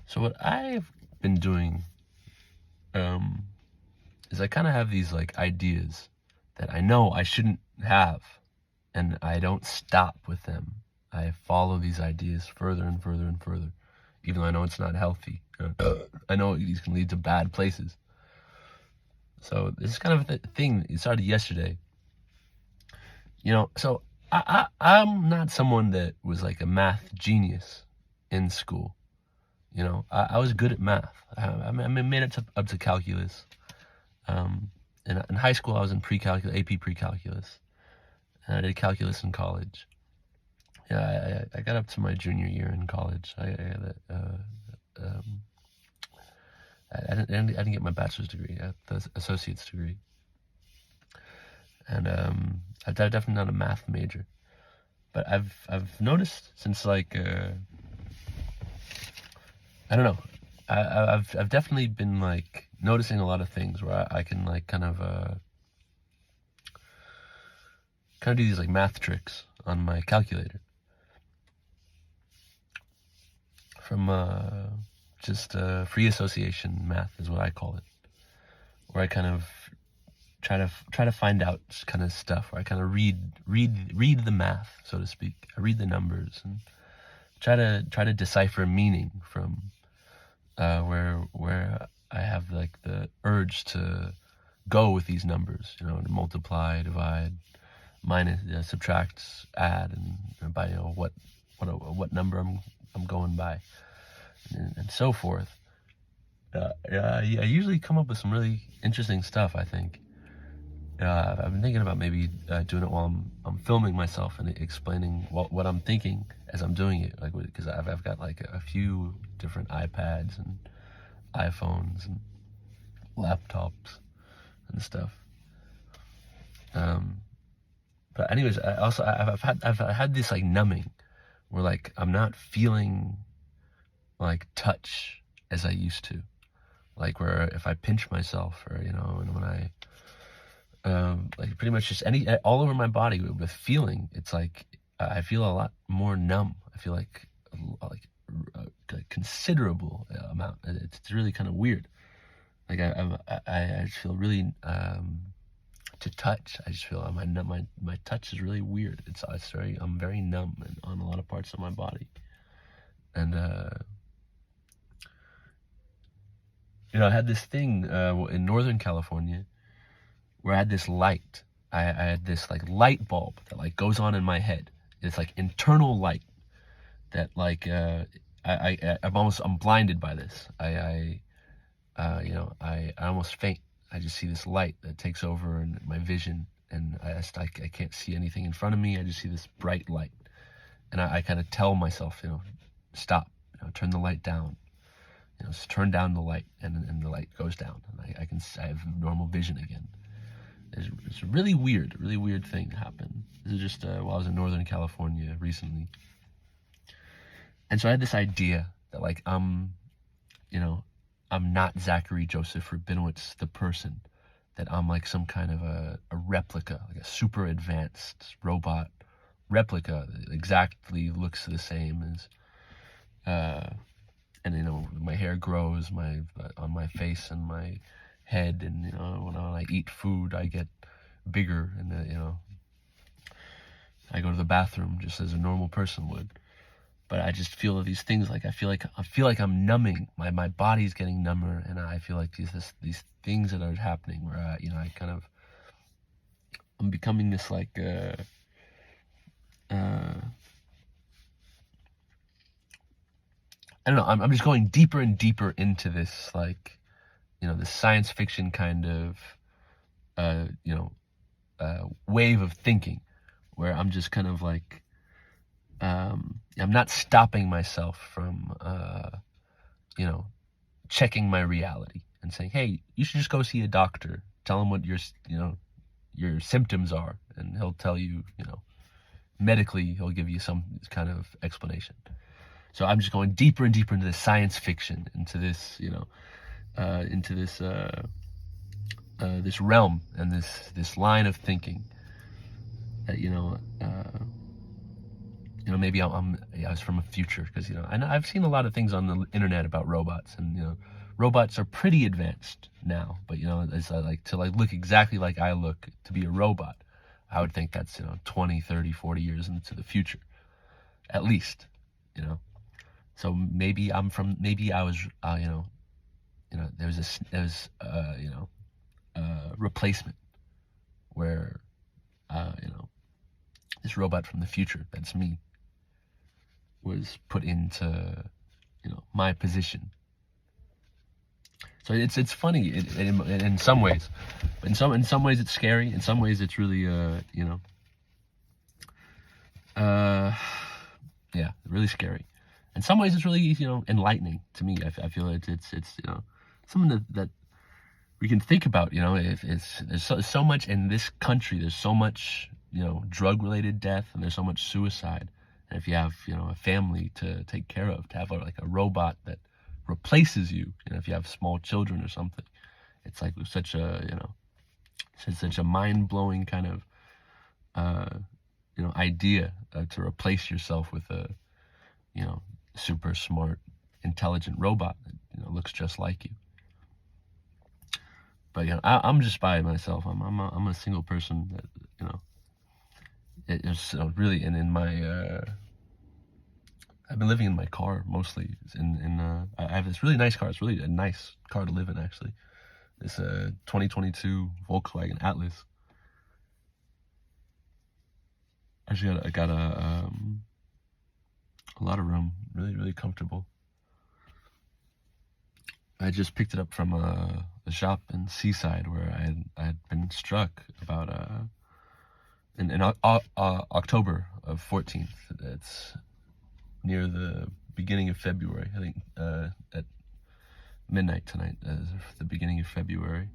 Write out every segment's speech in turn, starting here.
So what I've been doing um, is I kind of have these like ideas that I know I shouldn't have, and I don't stop with them. I follow these ideas further and further and further, even though I know it's not healthy. I know these can lead to bad places. So this is kind of a thing. It started yesterday. So I'm not someone that was like a math genius in school. I was good at math. I made it up to calculus. Um, in high school, I was in pre-calculus, AP pre-calculus, and I did calculus in college. Yeah, I got up to my junior year in college. Um, I didn't get my bachelor's degree. I got the associate's degree, and I'm definitely not a math major. But I've noticed since like I don't know. I've definitely been like noticing a lot of things where I can like kind of do these like math tricks on my calculator from just free association math is what I call it, where I kind of try to find out kind of stuff where I kind of read the math, so to speak. I read the numbers and try to decipher meaning from where I have like the urge to go with these numbers, to multiply, divide, minus, subtract, add, and by what number I'm going by, and so forth. I usually come up with some really interesting stuff. I think I've been thinking about maybe doing it while I'm filming myself and explaining what I'm thinking as I'm doing it, like because I've got like a few different iPads and iPhones and laptops and stuff. But anyways, I've had this like numbing where like I'm not feeling like touch as I used to, like where if I pinch myself or and when I like pretty much just all over my body with feeling, it's like I feel a lot more numb. I feel like a considerable amount. It's really kind of weird. Like I just feel really to touch. I just feel my touch is really weird. I'm very numb on a lot of parts of my body, and I had this thing in Northern California where I had this light. I had this like light bulb that like goes on in my head. It's like internal light that like I'm blinded by this. I almost faint. I just see this light that takes over in my vision, and I can't see anything in front of me. I just see this bright light, and I kind of tell myself, stop, turn the light down, just turn down the light, and the light goes down, and I have normal vision again. It's a really weird thing happened. This is just while I was in Northern California recently, and so I had this idea that like I'm not Zachary Joseph Rabinowitz, the person, that I'm like some kind of a replica, like a super advanced robot replica that exactly looks the same as, and my hair grows on my face and my head, and when I eat food, I get bigger, and I go to the bathroom just as a normal person would. But I just feel these things, like I feel like I'm numbing. My body's getting number, and I feel like these things that are happening where I'm becoming this like I don't know. I'm just going deeper and deeper into this like this science fiction kind of wave of thinking, where I'm just kind of like I'm not stopping myself from checking my reality and saying, hey, you should just go see a doctor. Tell him what your symptoms are, and he'll tell you, medically, he'll give you some kind of explanation. So I'm just going deeper and deeper into this science fiction, into this, into this this realm and this line of thinking that maybe I was from a future, because and I've seen a lot of things on the internet about robots, and robots are pretty advanced now, but it's like to look exactly like I look to be a robot. I would think that's 20, 30, 40 years into the future, at least. So maybe I was there's a replacement where this robot from the future, that's me, was put into my position. So it's funny in some ways, but in some ways it's scary. In some ways it's really yeah, really scary. In some ways it's really enlightening to me. I feel it's something that we can think about. There's so much in this country. There's so much drug related death, and there's so much suicide. And if you have a family to take care of, to have a robot that replaces you, if you have small children or something, it's like such a mind-blowing kind of idea to replace yourself with a super smart, intelligent robot that looks just like you. But I'm just by myself. I'm a single person that it's really, and in my I've been living in my car mostly. I have this really nice car. It's really a nice car to live in, actually. It's a 2022 Volkswagen Atlas. I got a lot of room. Really, really comfortable. I just picked it up from a shop in Seaside, where I had been struck about in October of 14th. It's near the beginning of February, I think, at midnight tonight, the beginning of February.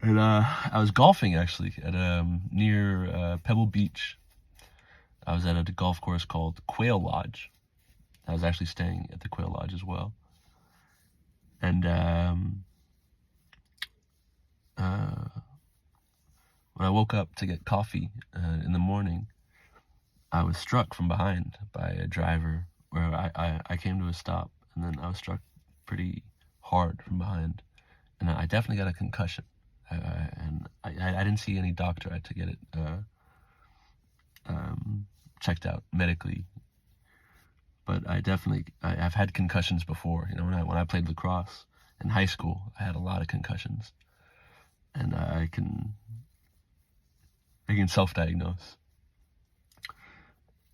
And I was golfing, actually, at near Pebble Beach. I was at a golf course called Quail Lodge. I was actually staying at the Quail Lodge as well. And when I woke up to get coffee in the morning, I was struck from behind by a driver, where I came to a stop, and then I was struck pretty hard from behind, and I definitely got a concussion. And I didn't see any doctor. I had to get it checked out medically. But I've had concussions before. When I played lacrosse in high school, I had a lot of concussions, and I can self-diagnose.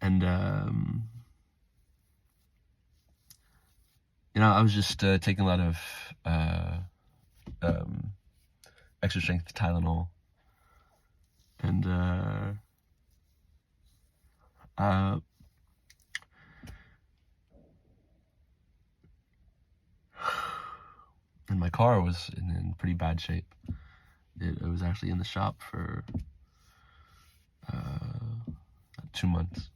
And I was just taking a lot of extra strength Tylenol, and and my car was in pretty bad shape. It was actually in the shop for 2 months.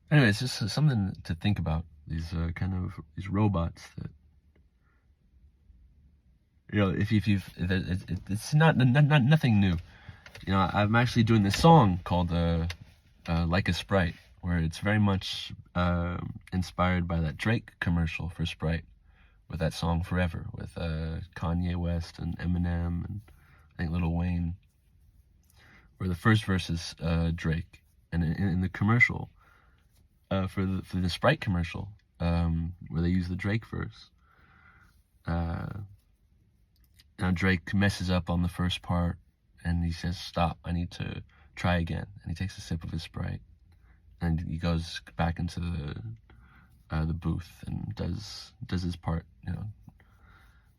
Anyway, it's just something to think about. These these robots that it's not nothing new. I'm actually doing this song called Like a Sprite, where it's very much inspired by that Drake commercial for Sprite, with that song Forever, with Kanye West and Eminem and I think Lil Wayne, where the first verse is Drake, and in the commercial, for the Sprite commercial, where they use the Drake verse, now Drake messes up on the first part, and he says, "Stop, I need to try again." And he takes a sip of his Sprite, and he goes back into the booth and does his part,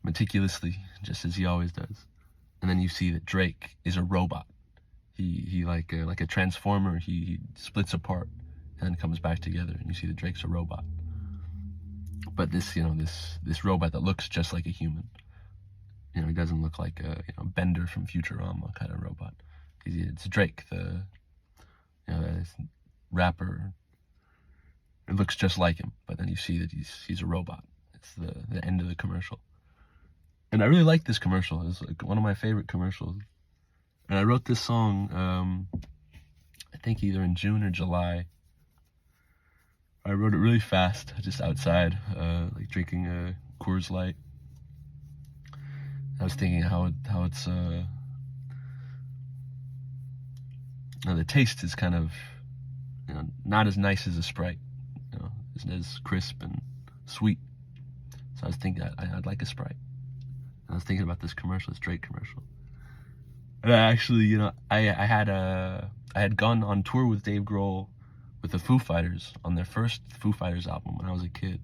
meticulously, just as he always does. And then you see that Drake is a robot. He like a transformer. He splits apart and then comes back together, and you see that Drake's a robot. But this robot that looks just like a human. He doesn't look like a Bender from Futurama kind of robot. It's Drake, the rapper, It looks just like him, but then you see that he's a robot. It's the end of the commercial. And I really like this commercial. It's like one of my favorite commercials. And I wrote this song, I think either in June or July. I wrote it really fast, just outside, like drinking a Coors Light. I was thinking how it's the taste is kind of, not as nice as a Sprite, isn't as crisp and sweet. So I was thinking I'd like a Sprite. And I was thinking about this commercial, this Drake commercial. And I actually, I had gone on tour with Dave Grohl with the Foo Fighters on their first Foo Fighters album when I was a kid.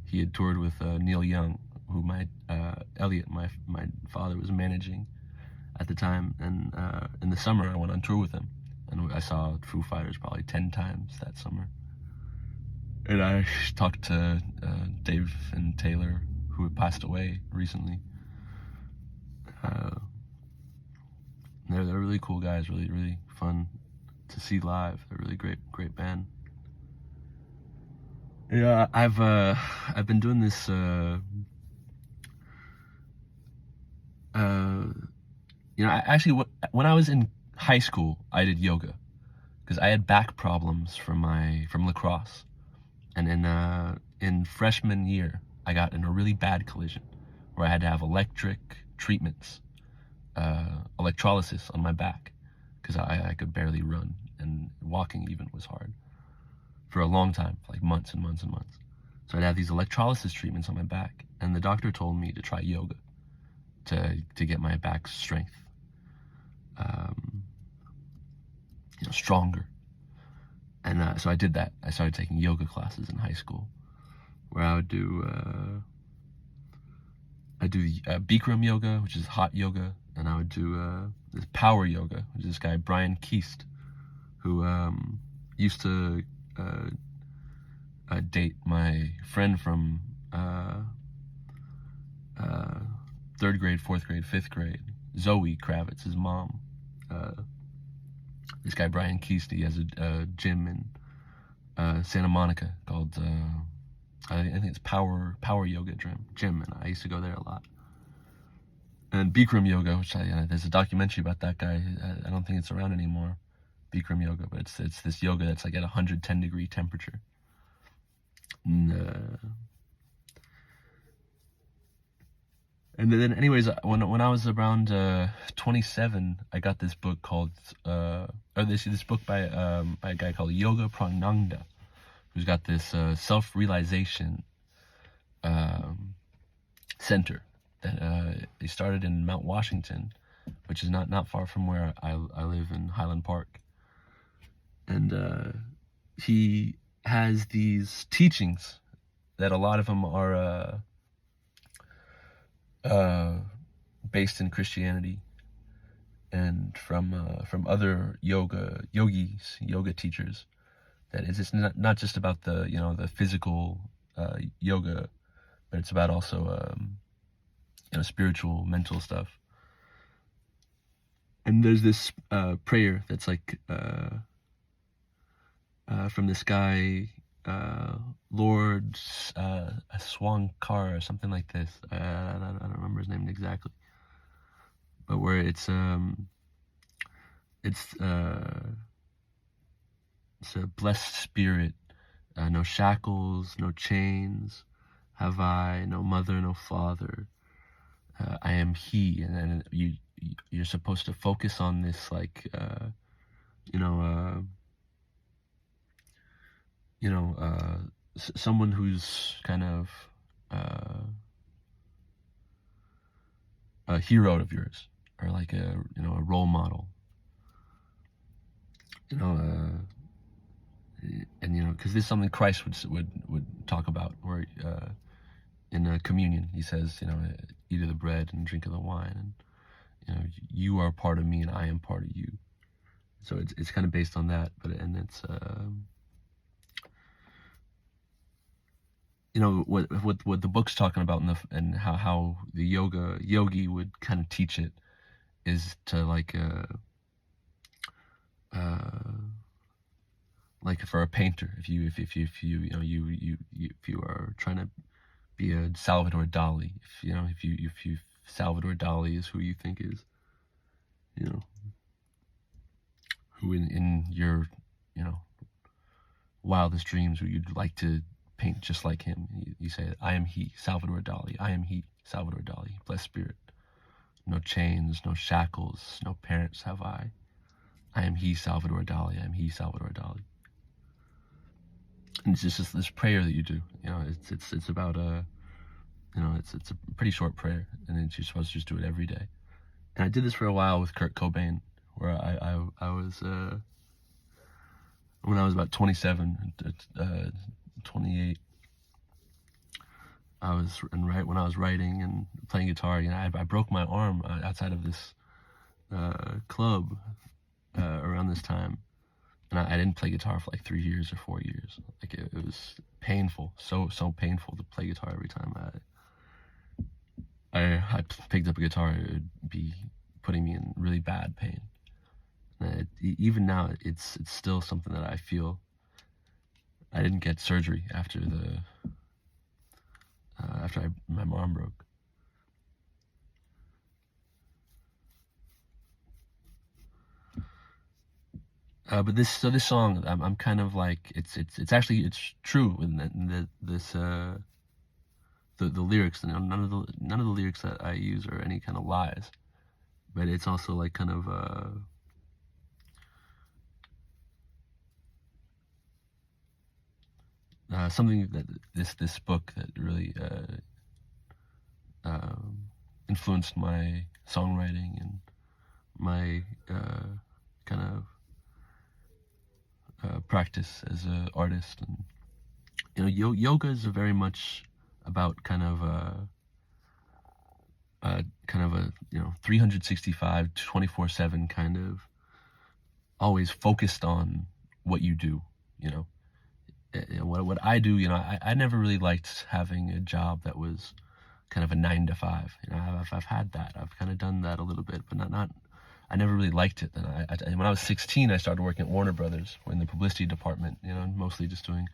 He had toured with Neil Young, who Elliot, my father, was managing at the time. And in the summer, I went on tour with him, and I saw Foo Fighters probably 10 times that summer. And I talked to Dave and Taylor, who had passed away recently. They're really cool guys, really, really fun to see live. They're a really great band. Yeah, I've been doing this. When I was in high school, I did yoga because I had back problems from lacrosse, and in freshman year, I got in a really bad collision where I had to have electric treatments, electrolysis on my back because I could barely run, and walking even was hard for a long time, like months and months and months. So I'd have these electrolysis treatments on my back, and the doctor told me to try yoga to get my back strength, stronger. And so I did that. I started taking yoga classes in high school, where I would do Bikram yoga, which is hot yoga, and I would do this power yoga, which is this guy Brian Keast, who used to date my friend from 3rd grade, 4th grade, 5th grade, Zoe Kravitz, his mom. This guy Brian Keast, he has a gym in Santa Monica called I think it's Power Yoga Gym, and I used to go there a lot. And Bikram yoga, which there's a documentary about that guy. I don't think it's around anymore, Bikram yoga, but it's this yoga that's like at 110 degree temperature. And then, anyways, when I was around 27, I got this book called this book by a guy called Yoga Prananda, who's got this self-realization center that he started in Mount Washington, which is not far from where I live in Highland Park. And he has these teachings that a lot of them are based in Christianity and from other yoga teachers. That is, it's not just about the physical yoga, but it's about also spiritual, mental stuff. And there's this prayer that's like from this guy, Lord Swankar or something like this. I don't remember his name exactly, but where it's a blessed spirit, no shackles, no chains have I, no mother, no father. I am He, and then you're supposed to focus on this, like someone who's kind of a hero of yours, or like a role model, and because this is something Christ would talk about, where in communion he says, eat of the bread and drink of the wine, and you are part of me and I am part of you. So it's kind of based on that, and it's what the book's talking about, and how the yogi would kind of teach it is to like like for a painter, if you are trying to be a Salvador Dali, if Salvador Dali is who you think is, you know, who in your, you know, wildest dreams, who you'd like to paint just like him. You say, I am he, Salvador Dali. I am he, Salvador Dali. Blessed spirit. No chains, no shackles, no parents have I. I am he, Salvador Dali. I am he, Salvador Dali. And it's just this prayer that you do. You know, it's about it's a pretty short prayer, and then you're supposed to just do it every day. And I did this for a while with Kurt Cobain, where I was when I was about 27, 28. Right when I was writing and playing guitar, I broke my arm outside of this club around this time, and I didn't play guitar for like 3 years or 4 years. Like it was painful, so painful to play guitar every time I picked up a guitar. It would be putting me in really bad pain. Even now, it's still something that I feel. I didn't get surgery after my arm broke. But this song, I'm kind of like, it's actually true in the lyrics. None of the lyrics that I use are any kind of lies, but it's also like kind of something that this book that really influenced my songwriting and my kind of practice as an artist. And yoga is very much about kind of a 365 24/7 kind of always focused on what you do. What I do, I never really liked having a job that was kind of a 9 to 5. I've had that. I've kind of done that a little bit, but not. I never really liked it. And when I was 16, I started working at Warner Brothers in the publicity department. Mostly just doing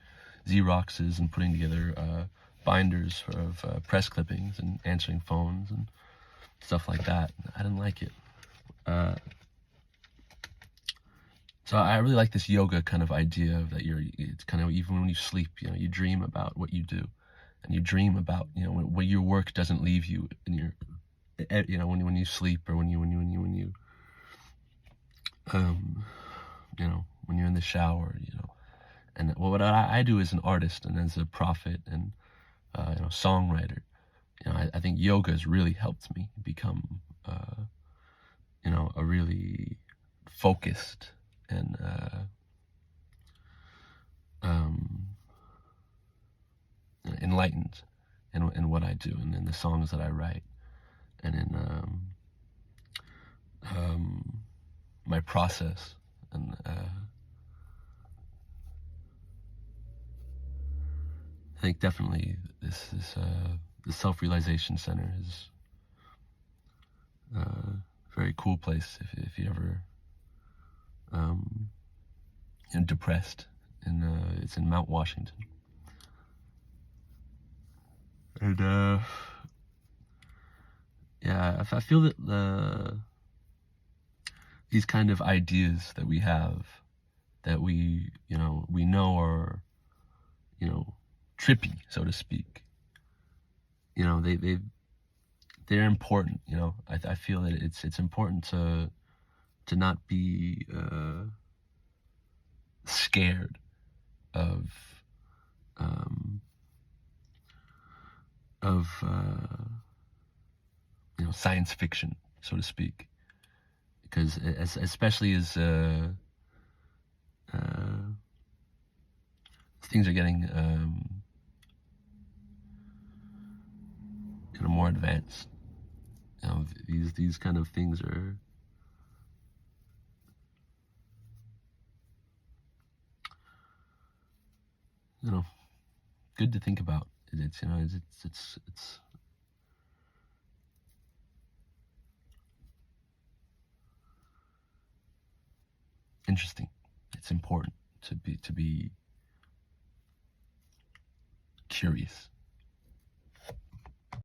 Xeroxes and putting together binders of press clippings and answering phones and stuff like that. I didn't like it. So I really like this yoga kind of idea of that it's kind of, even when you sleep, you dream about what you do, and you dream about, when your work doesn't leave you in your, when you sleep, or when you're in the shower, And what I do as an artist and as a prophet and songwriter, I think yoga has really helped me become a really focused and enlightened in what I do, and in the songs that I write, and in my process. And I think definitely the Self-Realization Center is a very cool place if you ever depressed. And it's in Mount Washington. And yeah, I feel that these kind of ideas that we have, that we know are trippy, so to speak, they're important. I feel that it's important to not be scared of science fiction, so to speak, because especially as things are getting more advanced, these kind of things are good to think about. It's interesting. It's important to be curious.